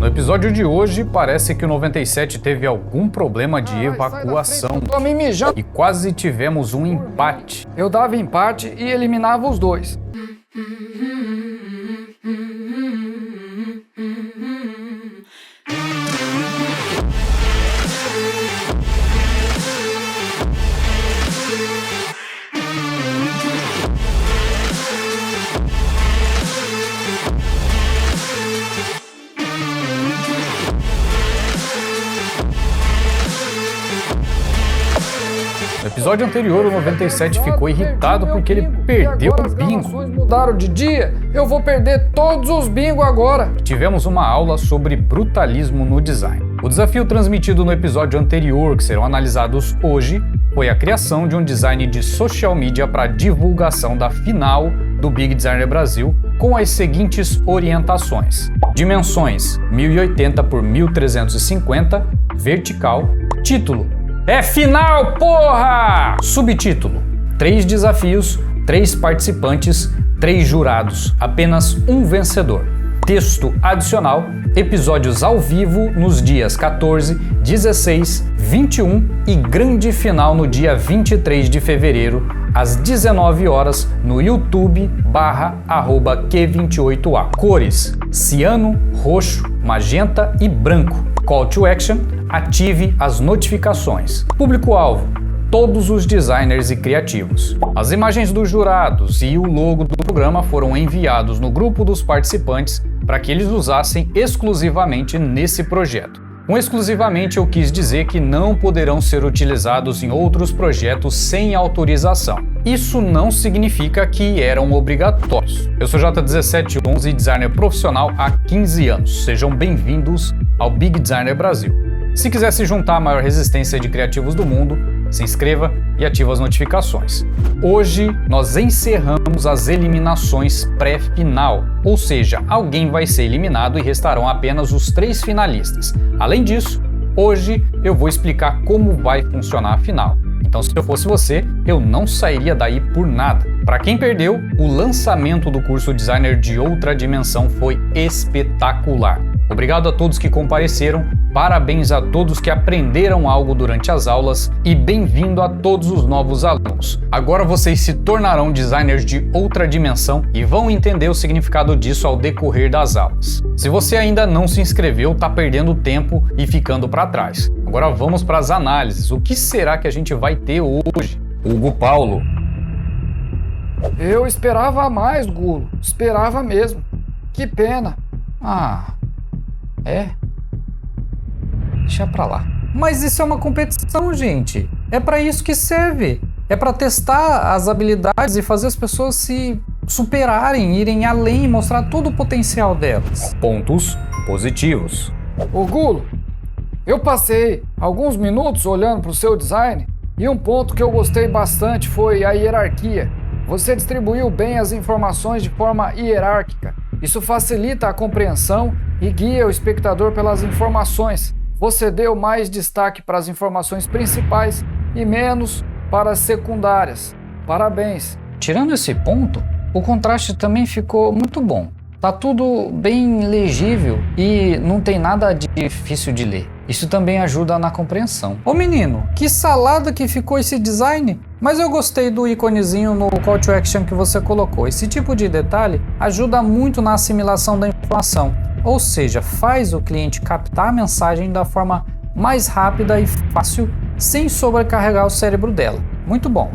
No episódio de hoje, parece que o 97 teve algum problema de evacuação Tô me mijando. e quase tivemos um empate. Eu dava empate e eliminava os dois. No episódio anterior, o 97 ficou irritado porque ele perdeu Agora o as bingo. gravações mudaram de dia, eu vou perder todos os bingo agora. Tivemos uma aula sobre brutalismo no design. O desafio transmitido no episódio anterior, que serão analisados hoje, foi a criação de um design de social media para divulgação da final do Big Designer Brasil, com as seguintes orientações: dimensões 1080 por 1350, vertical, título: é final, porra! Subtítulo: 3 desafios, 3 participantes, 3 jurados, apenas um vencedor. Texto adicional: episódios ao vivo nos dias 14, 16, 21 e grande final no dia 23 de fevereiro, às 19 horas, no YouTube/Q28A. Cores: ciano, roxo, magenta e branco. Call to action: ative as notificações. Público-alvo: todos os designers e criativos. As imagens dos jurados e o logo do programa foram enviados no grupo dos participantes para que eles usassem exclusivamente nesse projeto. Com exclusivamente eu quis dizer que não poderão ser utilizados em outros projetos sem autorização. Isso não significa que eram obrigatórios. Eu sou J1711 e designer profissional há 15 anos. Sejam bem-vindos ao Big Designer Brasil. Se quiser se juntar à maior resistência de criativos do mundo, se inscreva e ative as notificações. Hoje nós encerramos as eliminações pré-final, ou seja, alguém vai ser eliminado e restarão apenas os 3 finalistas. Além disso, hoje eu vou explicar como vai funcionar a final. Então, se eu fosse você, eu não sairia daí por nada. Para quem perdeu, o lançamento do curso Designer de Outra Dimensão foi espetacular. Obrigado a todos que compareceram, parabéns a todos que aprenderam algo durante as aulas e bem-vindo a todos os novos alunos. Agora vocês se tornarão designers de outra dimensão e vão entender o significado disso ao decorrer das aulas. Se você ainda não se inscreveu, tá perdendo tempo e ficando para trás. Agora vamos para as análises. O que será que a gente vai ter hoje? Hugo Paulo. Eu esperava mais, Gulo. Esperava mesmo. Que pena. É? Deixa pra lá. Mas isso é uma competição, gente. É pra isso que serve. É pra testar as habilidades e fazer as pessoas se superarem, irem além e mostrar todo o potencial delas. Pontos positivos. Ô Gulo, eu passei alguns minutos olhando para o seu design e um ponto que eu gostei bastante foi a hierarquia. Você distribuiu bem as informações de forma hierárquica. Isso facilita a compreensão e guia o espectador pelas informações. Você deu mais destaque para as informações principais e menos para as secundárias. Parabéns! Tirando esse ponto, o contraste também ficou muito bom. Tá tudo bem legível e não tem nada difícil de ler. Isso também ajuda na compreensão. Ô menino, que salada que ficou esse design! Mas eu gostei do íconezinho no Call to Action que você colocou. Esse tipo de detalhe ajuda muito na assimilação da informação. Ou seja, faz o cliente captar a mensagem da forma mais rápida e fácil, sem sobrecarregar o cérebro dela. Muito bom.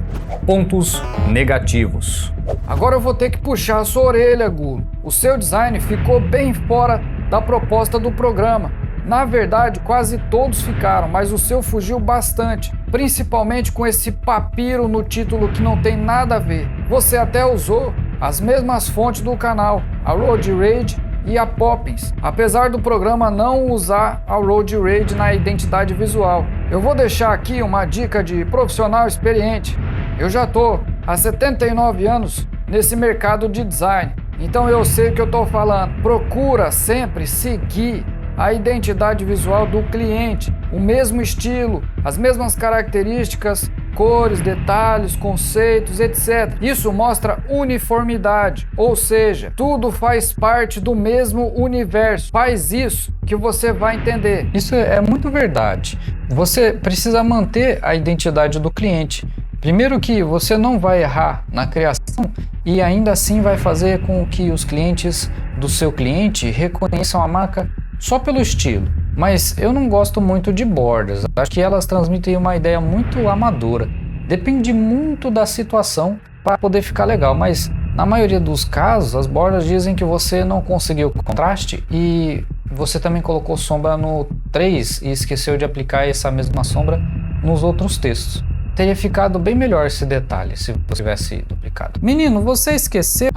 Pontos negativos. Agora eu vou ter que puxar a sua orelha, Gulo. O seu design ficou bem fora da proposta do programa. Na verdade, quase todos ficaram, mas o seu fugiu bastante, principalmente com esse papiro no título que não tem nada a ver. Você até usou as mesmas fontes do canal, a Road Rage e a Poppins, apesar do programa não usar a Road Rage na identidade visual. Eu vou deixar aqui uma dica de profissional experiente. Eu já tô há 79 anos nesse mercado de design, então eu sei o que eu tô falando. Procura sempre seguir a identidade visual do cliente, o mesmo estilo, as mesmas características cores, detalhes, conceitos, etc. Isso mostra uniformidade, ou seja, tudo faz parte do mesmo universo. Faz isso que você vai entender. Isso é muito verdade. Você precisa manter a identidade do cliente. Primeiro que você não vai errar na criação e ainda assim vai fazer com que os clientes do seu cliente reconheçam a marca só pelo estilo. Mas eu não gosto muito de bordas. Acho que elas transmitem uma ideia muito amadora. Depende muito da situação para poder ficar legal, mas na maioria dos casos as bordas dizem que você não conseguiu contraste e você também colocou sombra no 3 e esqueceu de aplicar essa mesma sombra nos outros textos. Teria ficado bem melhor esse detalhe se você tivesse duplicado. Menino, você esqueceu...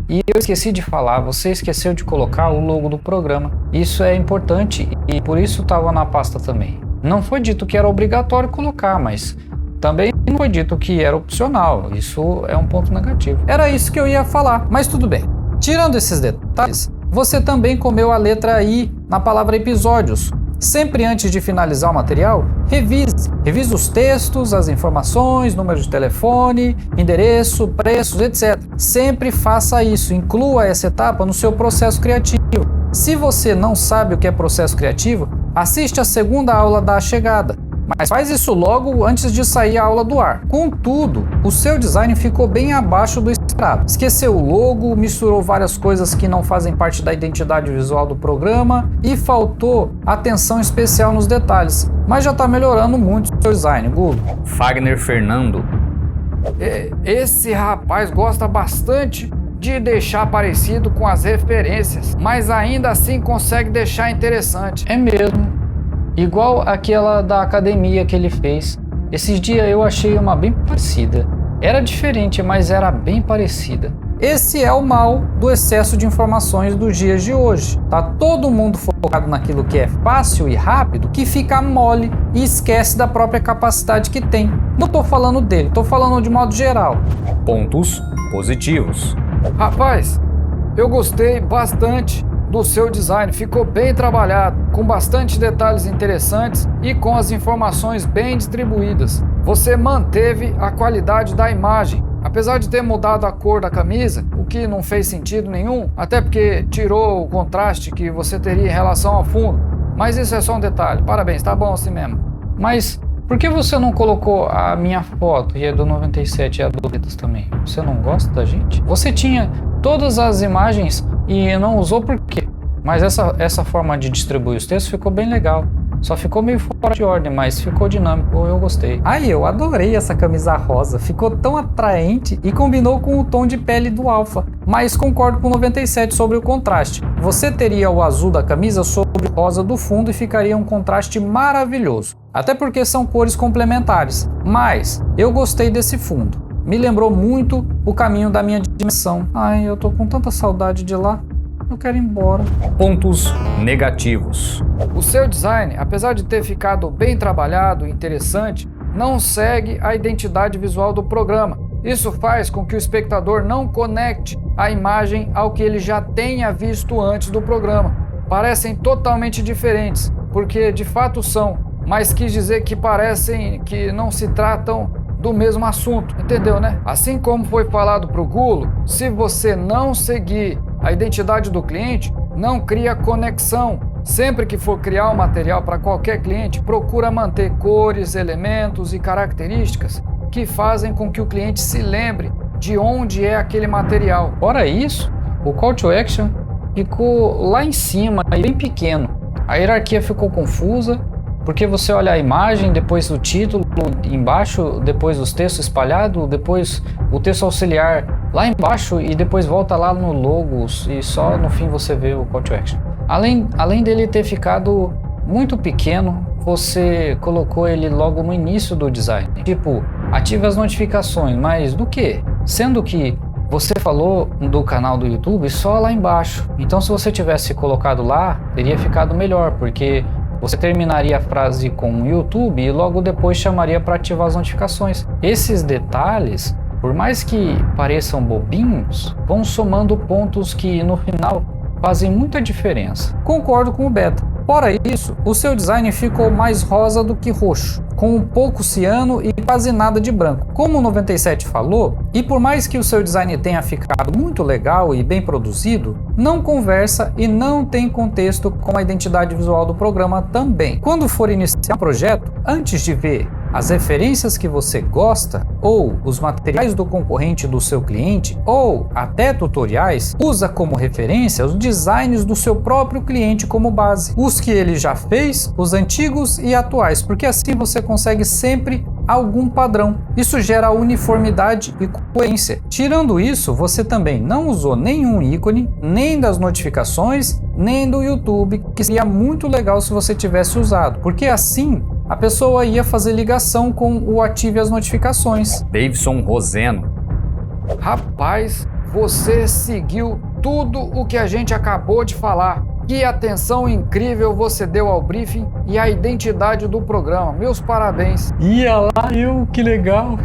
E eu esqueci de falar, você esqueceu de colocar o logo do programa. Isso é importante e por isso estava na pasta também. Não foi dito que era obrigatório colocar, mas também não foi dito que era opcional. Isso é um ponto negativo. Era isso que eu ia falar, mas tudo bem. Tirando esses detalhes, você também comeu a letra I na palavra episódios. Sempre antes de finalizar o material, revise os textos, as informações, número de telefone, endereço, preços, etc. Sempre faça isso, inclua essa etapa no seu processo criativo. Se você não sabe o que é processo criativo, assiste a segunda aula da chegada, mas faz isso logo antes de sair a aula do ar. Contudo, o seu design ficou bem abaixo do esperado. Esqueceu o logo, misturou várias coisas que não fazem parte da identidade visual do programa e faltou atenção especial nos detalhes. Mas já está melhorando muito o seu design, Gulo. Fagner Fernando. Esse rapaz gosta bastante de deixar parecido com as referências, mas ainda assim consegue deixar interessante. É mesmo. Igual aquela da academia que ele fez. Esses dias eu achei uma bem parecida. Era diferente, mas era bem parecida. Esse é o mal do excesso de informações dos dias de hoje. Tá todo mundo focado naquilo que é fácil e rápido, que fica mole e esquece da própria capacidade que tem. Não tô falando dele, tô falando de modo geral. Pontos positivos. Rapaz, eu gostei bastante do seu design, ficou bem trabalhado, com bastante detalhes interessantes e com as informações bem distribuídas. Você manteve a qualidade da imagem, apesar de ter mudado a cor da camisa, o que não fez sentido nenhum, até porque tirou o contraste que você teria em relação ao fundo. Mas isso é só um detalhe, parabéns, tá bom assim mesmo. Mas por que você não colocou a minha foto e a do 97 e a do Letas também? Você não gosta da gente? Você tinha todas as imagens e não usou por quê? Mas essa forma de distribuir os textos ficou bem legal. Só ficou meio fora de ordem, mas ficou dinâmico, eu gostei. Eu adorei essa camisa rosa, ficou tão atraente e combinou com o tom de pele do Alpha. Mas concordo com o 97 sobre o contraste. Você teria o azul da camisa sobre o rosa do fundo e ficaria um contraste maravilhoso. Até porque são cores complementares. Mas eu gostei desse fundo. Me lembrou muito o caminho da minha dimensão. Eu tô com tanta saudade de lá. Eu quero ir embora. Pontos negativos. O seu design, apesar de ter ficado bem trabalhado e interessante, não segue a identidade visual do programa. Isso faz com que o espectador não conecte a imagem ao que ele já tenha visto antes do programa. Parecem totalmente diferentes, porque de fato são, mas quis dizer que parecem que não se tratam do mesmo assunto, entendeu, né? Assim como foi falado para o Gulo, se você não seguir a identidade do cliente, não cria conexão. Sempre que for criar um material para qualquer cliente, procura manter cores, elementos e características que fazem com que o cliente se lembre de onde é aquele material. Fora isso, o Call to Action ficou lá em cima e bem pequeno. A hierarquia ficou confusa, porque você olha a imagem, depois o título embaixo, depois os textos espalhados, depois o texto auxiliar lá embaixo e depois volta lá no logos e só no fim você vê o Call to Action. Além dele ter ficado muito pequeno, você colocou ele logo no início do design. Tipo, ative as notificações, mas do quê? Sendo que você falou do canal do YouTube só lá embaixo. Então se você tivesse colocado lá, teria ficado melhor, porque você terminaria a frase com YouTube e logo depois chamaria para ativar as notificações. Esses detalhes, por mais que pareçam bobinhos, vão somando pontos que no final fazem muita diferença. Concordo com o Beta. Fora isso, o seu design ficou mais rosa do que roxo, com um pouco ciano e quase nada de branco. Como o 97 falou, e por mais que o seu design tenha ficado muito legal e bem produzido, não conversa e não tem contexto com a identidade visual do programa também. Quando for iniciar um projeto, antes de ver as referências que você gosta, ou os materiais do concorrente do seu cliente, ou até tutoriais, usa como referência os designs do seu próprio cliente como base. Os que ele já fez, os antigos e atuais, porque assim você consegue sempre algum padrão. Isso gera uniformidade e coerência. Tirando isso, você também não usou nenhum ícone, nem das notificações, nem do YouTube, que seria muito legal se você tivesse usado, porque assim a pessoa ia fazer ligação com o ative as notificações. Davidson Roseno. Rapaz, você seguiu tudo o que a gente acabou de falar. Que atenção incrível você deu ao briefing e à identidade do programa. Meus parabéns. Ia lá eu, que legal.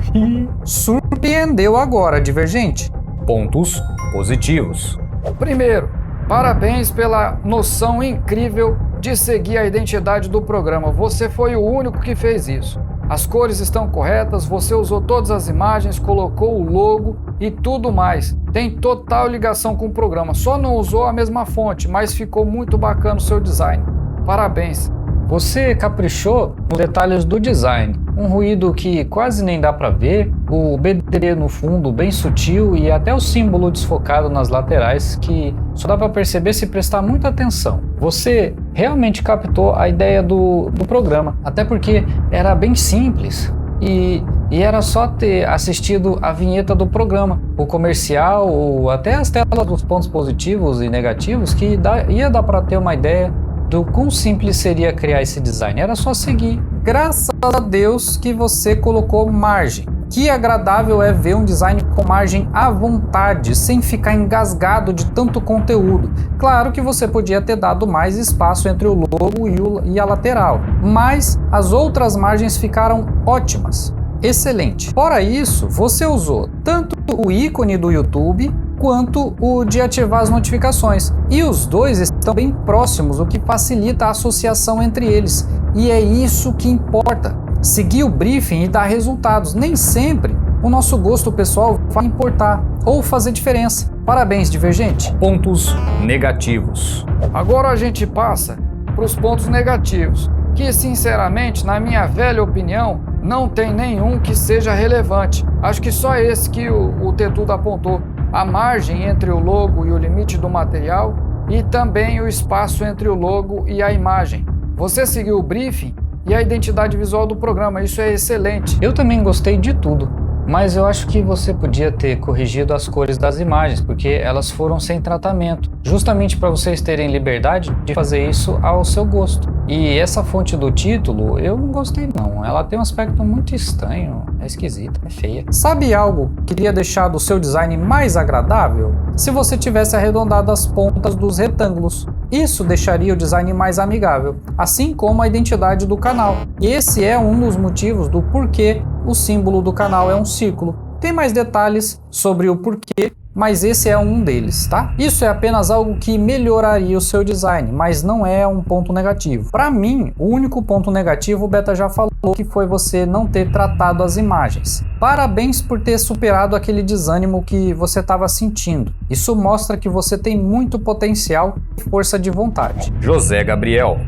Surpreendeu agora, Divergente. Pontos positivos. Primeiro, parabéns pela noção incrível de seguir a identidade do programa. Você foi o único que fez isso. As cores estão corretas, você usou todas as imagens, colocou o logo e tudo mais. Tem total ligação com o programa. Só não usou a mesma fonte, mas ficou muito bacana o seu design. Parabéns. Você caprichou nos detalhes do design. Um ruído que quase nem dá para ver, o BDD no fundo bem sutil e até o símbolo desfocado nas laterais que só dá para perceber se prestar muita atenção. Você realmente captou a ideia do programa, até porque era bem simples e era só ter assistido a vinheta do programa, o comercial ou até as telas dos pontos positivos e negativos que ia dar para ter uma ideia do quão simples seria criar esse design. Era só seguir. Graças a Deus que você colocou margem. Que agradável é ver um design com margem à vontade, sem ficar engasgado de tanto conteúdo. Claro que você podia ter dado mais espaço entre o logo e a lateral, mas as outras margens ficaram ótimas. Excelente. Fora isso, você usou tanto o ícone do YouTube quanto o de ativar as notificações. E os dois estão bem próximos, o que facilita a associação entre eles. E é isso que importa. Seguir o briefing e dar resultados. Nem sempre o nosso gosto pessoal vai importar ou fazer diferença. Parabéns, Divergente. Pontos negativos. Agora a gente passa para os pontos negativos, que sinceramente, na minha velha opinião, não tem nenhum que seja relevante. Acho que só esse que o Tetudo apontou. A margem entre o logo e o limite do material e também o espaço entre o logo e a imagem. Você seguiu o briefing e a identidade visual do programa, isso é excelente. Eu também gostei de tudo, mas eu acho que você podia ter corrigido as cores das imagens, porque elas foram sem tratamento, justamente para vocês terem liberdade de fazer isso ao seu gosto. E essa fonte do título, eu não gostei não, ela tem um aspecto muito estranho, é esquisita, é feia. Sabe algo que teria deixado o seu design mais agradável? Se você tivesse arredondado as pontas dos retângulos. Isso deixaria o design mais amigável, assim como a identidade do canal. E esse é um dos motivos do porquê o símbolo do canal é um círculo. Tem mais detalhes sobre o porquê, mas esse é um deles, tá? Isso é apenas algo que melhoraria o seu design, mas não é um ponto negativo. Para mim, o único ponto negativo o Beta já falou, que foi você não ter tratado as imagens. Parabéns por ter superado aquele desânimo que você estava sentindo. Isso mostra que você tem muito potencial e força de vontade. José Gabriel.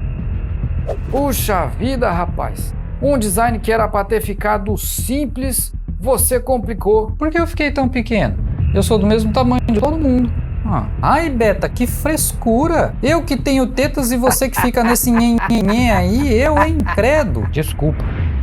Puxa vida, rapaz. Um design que era para ter ficado simples, você complicou. Por que eu fiquei tão pequeno? Eu sou do mesmo tamanho de todo mundo. Ai, Beta, que frescura! Eu que tenho tetas e você que fica nesse nhenhenhen aí, eu, hein, credo. Desculpa.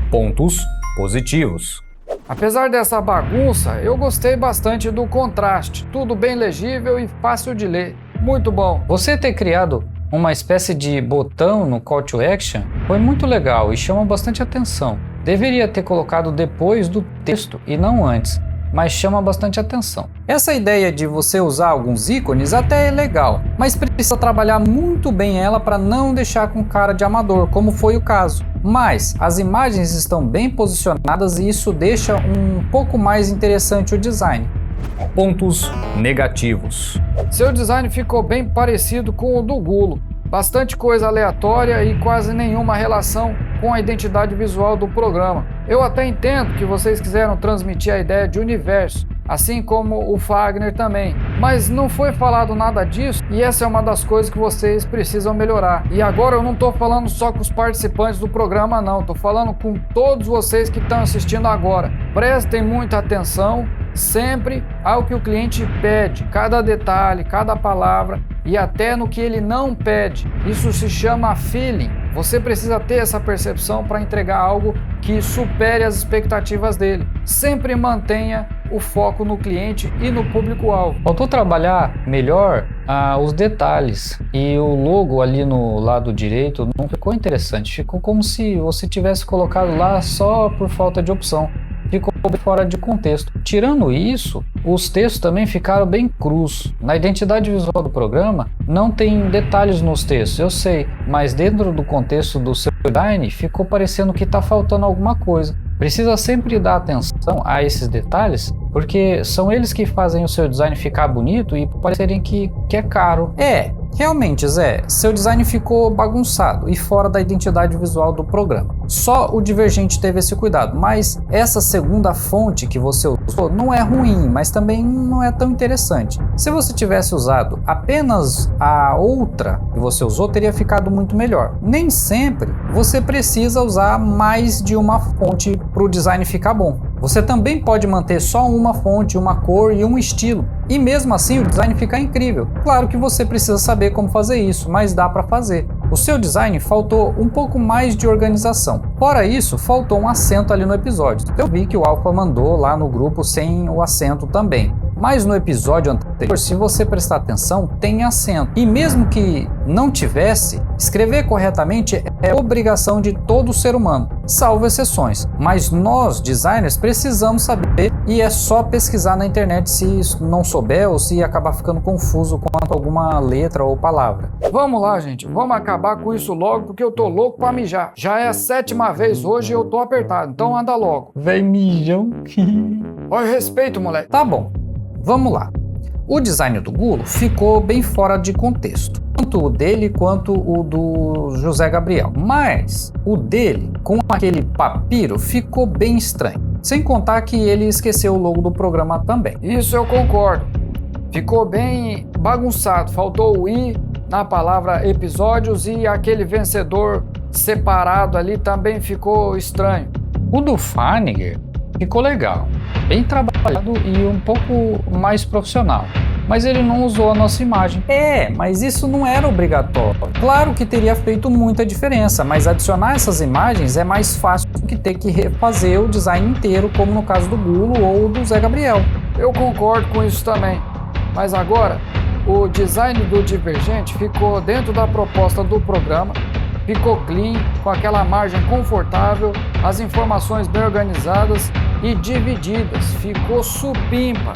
Pontos positivos. Apesar dessa bagunça, eu gostei bastante do contraste. Tudo bem legível e fácil de ler. Muito bom. Você ter criado uma espécie de botão no Call to Action foi muito legal e chama bastante atenção. Deveria ter colocado depois do texto e não antes, mas chama bastante atenção. Essa ideia de você usar alguns ícones até é legal, mas precisa trabalhar muito bem ela para não deixar com cara de amador, como foi o caso. Mas as imagens estão bem posicionadas e isso deixa um pouco mais interessante o design. Pontos negativos. Seu design ficou bem parecido com o do Gulo. bastante coisa aleatória e quase nenhuma relação com a identidade visual do programa. Eu até entendo que vocês quiseram transmitir a ideia de universo, assim como o Fagner também, mas não foi falado nada disso e essa é uma das coisas que vocês precisam melhorar. E agora eu não estou falando só com os participantes do programa não, estou falando com todos vocês que estão assistindo agora. Prestem muita atenção sempre ao que o cliente pede, cada detalhe, cada palavra e até no que ele não pede. Isso se chama feeling. Você precisa ter essa percepção para entregar algo que supere as expectativas dele. Sempre mantenha o foco no cliente e no público-alvo. Faltou trabalhar melhor os detalhes e o logo ali no lado direito não ficou interessante. Ficou como se você tivesse colocado lá só por falta de opção. Ficou fora de contexto. Tirando isso, os textos também ficaram bem crus. Na identidade visual do programa, não tem detalhes nos textos, eu sei, mas dentro do contexto do seu design, ficou parecendo que está faltando alguma coisa. Precisa sempre dar atenção a esses detalhes, porque são eles que fazem o seu design ficar bonito e parecerem que é caro. Realmente, Zé, seu design ficou bagunçado e fora da identidade visual do programa. Só o Divergente teve esse cuidado, mas essa segunda fonte que você usou não é ruim, mas também não é tão interessante. Se você tivesse usado apenas a outra que você usou, teria ficado muito melhor. Nem sempre você precisa usar mais de uma fonte para o design ficar bom. Você também pode manter só uma fonte, uma cor e um estilo, e mesmo assim o design ficar incrível. Claro que você precisa saber como fazer isso, mas dá para fazer. O seu design faltou um pouco mais de organização. Fora isso, faltou um acento ali no episódio. Eu vi que o Alpha mandou lá no grupo sem o acento também. Mas no episódio anterior, se você prestar atenção, tem acento. E mesmo que não tivesse, escrever corretamente é obrigação de todo ser humano, salvo exceções. Mas nós, designers, precisamos saber e é só pesquisar na internet se não souber ou se acabar ficando confuso quanto a alguma letra ou palavra. Vamos lá, gente, vamos acabar com isso logo porque eu tô louco pra mijar. Já é a 7ª vez hoje e eu tô apertado, então anda logo. Véi mijão. Olha, respeito, moleque. Tá bom. Vamos lá. O design do Gulo ficou bem fora de contexto, tanto o dele quanto o do José Gabriel, mas o dele, com aquele papiro, ficou bem estranho, sem contar que ele esqueceu o logo do programa também. Isso eu concordo, ficou bem bagunçado, faltou o i na palavra episódios e aquele vencedor separado ali também ficou estranho. O do Fagner ficou legal, bem trabalhado e um pouco mais profissional, mas ele não usou a nossa imagem. Mas isso não era obrigatório. Claro que teria feito muita diferença, mas adicionar essas imagens é mais fácil do que ter que refazer o design inteiro, como no caso do Gulo ou do Zé Gabriel. Eu concordo com isso também, mas agora o design do Divergente ficou dentro da proposta do programa. Ficou clean, com aquela margem confortável, as informações bem organizadas e divididas. Ficou supimpa.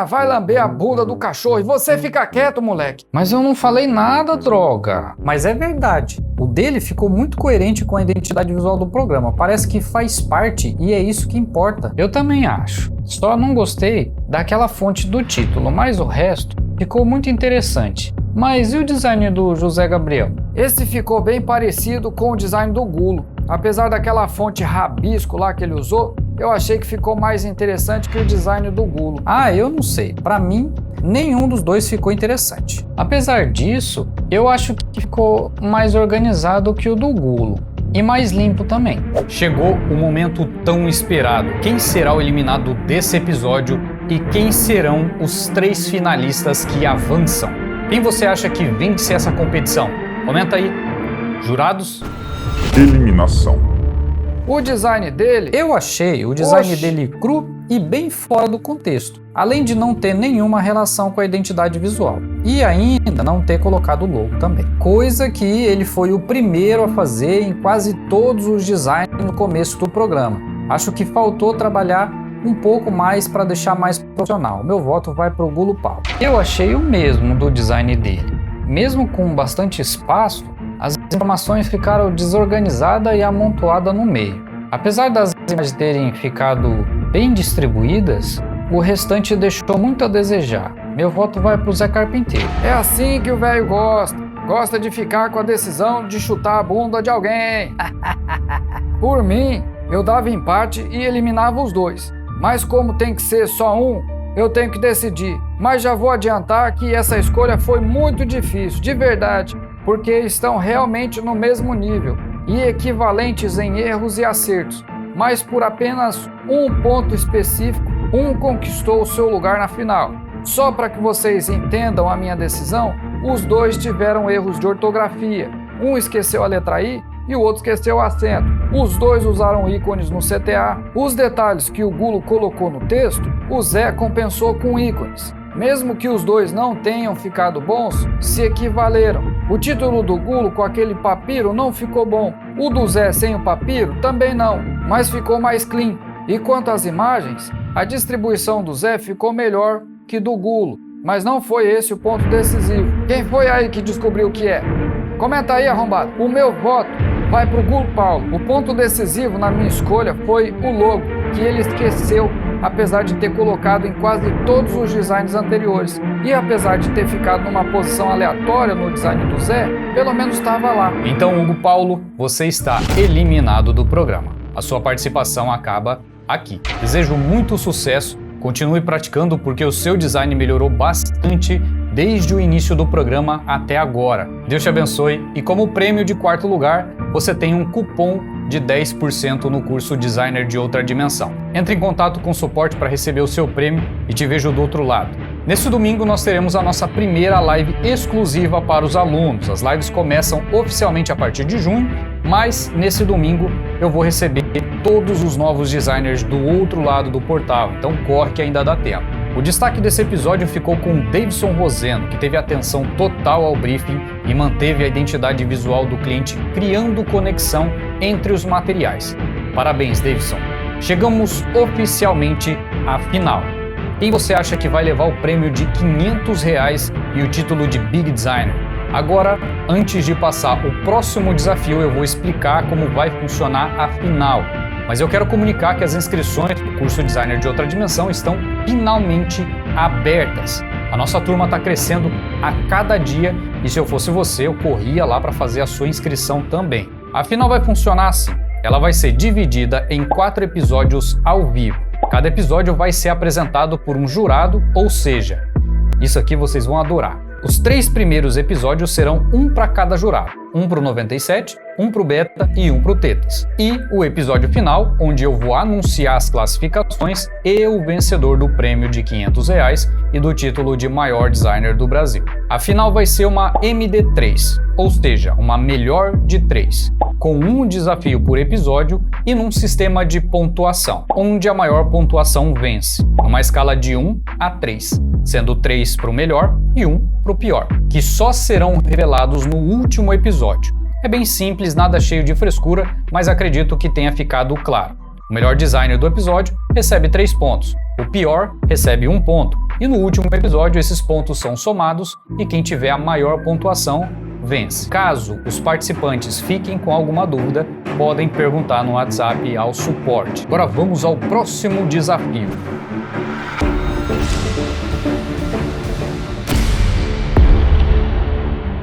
Vai lamber a bunda do cachorro e você fica quieto, moleque. Mas eu não falei nada, droga. Mas é verdade. O dele ficou muito coerente com a identidade visual do programa. Parece que faz parte e é isso que importa. Eu também acho. Só não gostei daquela fonte do título, mas o resto ficou muito interessante. Mas e o design do José Gabriel? Esse ficou bem parecido com o design do Gulo. Apesar daquela fonte rabisco lá que ele usou, eu achei que ficou mais interessante que o design do Gulo. Eu não sei. Para mim, nenhum dos dois ficou interessante. Apesar disso, eu acho que ficou mais organizado que o do Gulo. E mais limpo também. Chegou o momento tão esperado. Quem será o eliminado desse episódio e quem serão os 3 finalistas que avançam? Quem você acha que vence essa competição? Comenta aí. Jurados? Eliminação. O design dele... Eu achei o design dele cru e bem fora do contexto, além de não ter nenhuma relação com a identidade visual. E ainda não ter colocado o logo também. Coisa que ele foi o primeiro a fazer em quase todos os designs no começo do programa. Acho que faltou trabalhar um pouco mais para deixar mais profissional. Meu voto vai para o Gulo Pau. Eu achei o mesmo do design dele. Mesmo com bastante espaço, as informações ficaram desorganizadas e amontoadas no meio. Apesar das imagens terem ficado bem distribuídas, o restante deixou muito a desejar. Meu voto vai pro Zé Carpinteiro. É assim que o velho gosta. Gosta de ficar com a decisão de chutar a bunda de alguém. Por mim, eu dava empate e eliminava os dois. Mas como tem que ser só um, eu tenho que decidir. Mas já vou adiantar que essa escolha foi muito difícil, de verdade, porque estão realmente no mesmo nível e equivalentes em erros e acertos. Mas por apenas um ponto específico, um conquistou o seu lugar na final. Só para que vocês entendam a minha decisão, os dois tiveram erros de ortografia. Um esqueceu a letra I e o outro esqueceu o acento. Os dois usaram ícones no CTA. Os detalhes que o Gulo colocou no texto, o Zé compensou com ícones. Mesmo que os dois não tenham ficado bons, se equivaleram. O título do Gulo com aquele papiro não ficou bom. O do Zé sem o papiro também não, mas ficou mais clean. E quanto às imagens, a distribuição do Zé ficou melhor que do Gulo, mas não foi esse o ponto decisivo. Quem foi aí que descobriu o que é? Comenta aí, arrombado. O meu voto vai pro Gulo Paulo. O ponto decisivo na minha escolha foi o logo, que ele esqueceu, apesar de ter colocado em quase todos os designs anteriores. E apesar de ter ficado numa posição aleatória no design do Zé, pelo menos estava lá. Então, Hugo Paulo, você está eliminado do programa. A sua participação acaba aqui. Desejo muito sucesso. Continue praticando porque o seu design melhorou bastante desde o início do programa até agora. Deus te abençoe e como prêmio de quarto lugar, você tem um cupom de 10% no curso Designer de Outra Dimensão. Entre em contato com o suporte para receber o seu prêmio e te vejo do outro lado. Neste domingo nós teremos a nossa primeira live exclusiva para os alunos. As lives começam oficialmente a partir de junho, mas nesse domingo eu vou receber todos os novos designers do outro lado do portal, então corre que ainda dá tempo. O destaque desse episódio ficou com o Davidson Roseno, que teve atenção total ao briefing e manteve a identidade visual do cliente, criando conexão entre os materiais. Parabéns, Davidson! Chegamos oficialmente à final. Quem você acha que vai levar o prêmio de R$500 e o título de Big Designer? Agora, antes de passar o próximo desafio, eu vou explicar como vai funcionar a final. Mas eu quero comunicar que as inscrições do curso Designer de Outra Dimensão estão finalmente abertas. A nossa turma está crescendo a cada dia e se eu fosse você, eu corria lá para fazer a sua inscrição também. A final vai funcionar assim. Ela vai ser dividida em 4 episódios ao vivo. Cada episódio vai ser apresentado por um jurado, ou seja, isso aqui vocês vão adorar. Os 3 primeiros episódios serão um para cada jurado, um para o 97, um para o Beta e um para o Tetas. E o episódio final, onde eu vou anunciar as classificações e o vencedor do prêmio de R$500 e do título de maior designer do Brasil. A final vai ser uma MD3, ou seja, uma melhor de 3, com um desafio por episódio e num sistema de pontuação, onde a maior pontuação vence, numa escala de 1 a 3, sendo 3 para o melhor e 1 para o pior, que só serão revelados no último episódio. É bem simples, nada cheio de frescura, mas acredito que tenha ficado claro. O melhor designer do episódio recebe 3 pontos, o pior recebe 1 ponto, e no último episódio esses pontos são somados e quem tiver a maior pontuação vence. Caso os participantes fiquem com alguma dúvida, podem perguntar no WhatsApp ao suporte. Agora vamos ao próximo desafio.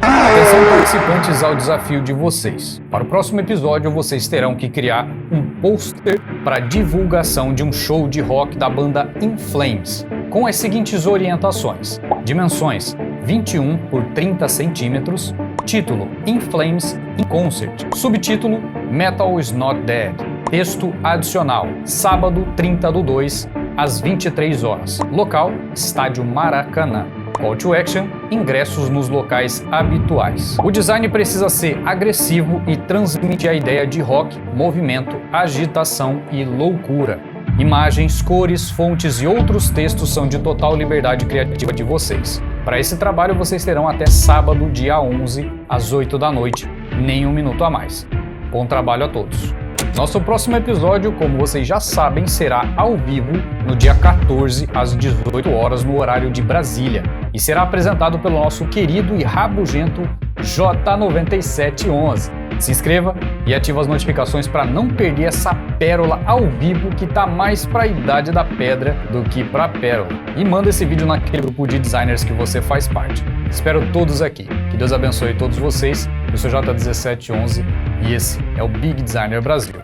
Atenção participantes ao desafio de vocês. Para o próximo episódio vocês terão que criar um pôster para divulgação de um show de rock da banda In Flames, com as seguintes orientações: dimensões 21 por 30 centímetros, título In Flames in Concert, subtítulo Metal is Not Dead, texto adicional, sábado 30/2 às 23 horas, local Estádio Maracanã. Call to Action, ingressos nos locais habituais. O design precisa ser agressivo e transmitir a ideia de rock, movimento, agitação e loucura. Imagens, cores, fontes e outros textos são de total liberdade criativa de vocês. Para esse trabalho vocês terão até sábado, dia 11, às 8 da noite, nem um minuto a mais. Bom trabalho a todos! Nosso próximo episódio, como vocês já sabem, será ao vivo no dia 14 às 18 horas no horário de Brasília e será apresentado pelo nosso querido e rabugento J9711. Se inscreva e ative as notificações para não perder essa pérola ao vivo que tá mais para a idade da pedra do que para a pérola. E manda esse vídeo naquele grupo de designers que você faz parte. Espero todos aqui. Que Deus abençoe todos vocês. Eu sou J1711 e esse é o Big Designer Brasil.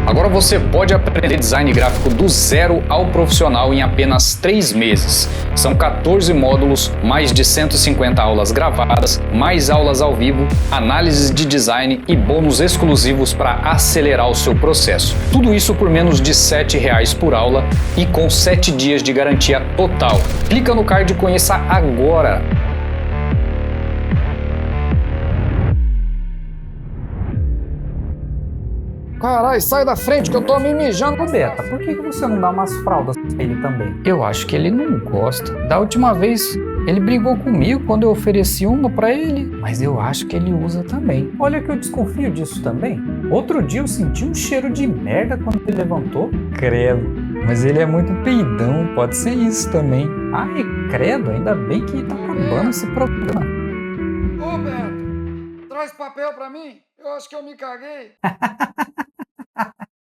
Agora você pode aprender design gráfico do zero ao profissional em apenas 3 meses. São 14 módulos, mais de 150 aulas gravadas, mais aulas ao vivo, análises de design e bônus exclusivos para acelerar o seu processo. Tudo isso por menos de R$ 7,00 por aula e com 7 dias de garantia total. Clica no card e conheça agora! Carai, sai da frente que eu tô me mijando. Roberta, por que você não dá umas fraldas pra ele também? Eu acho que ele não gosta. Da última vez, ele brigou comigo quando eu ofereci uma pra ele, mas eu acho que ele usa também. Olha que eu desconfio disso também. Outro dia eu senti um cheiro de merda quando ele levantou. Credo, mas ele é muito peidão, pode ser isso também. Ai, credo, ainda bem que tá acabando esse programa. Ô, Beto, traz papel pra mim. Eu acho que eu me caguei.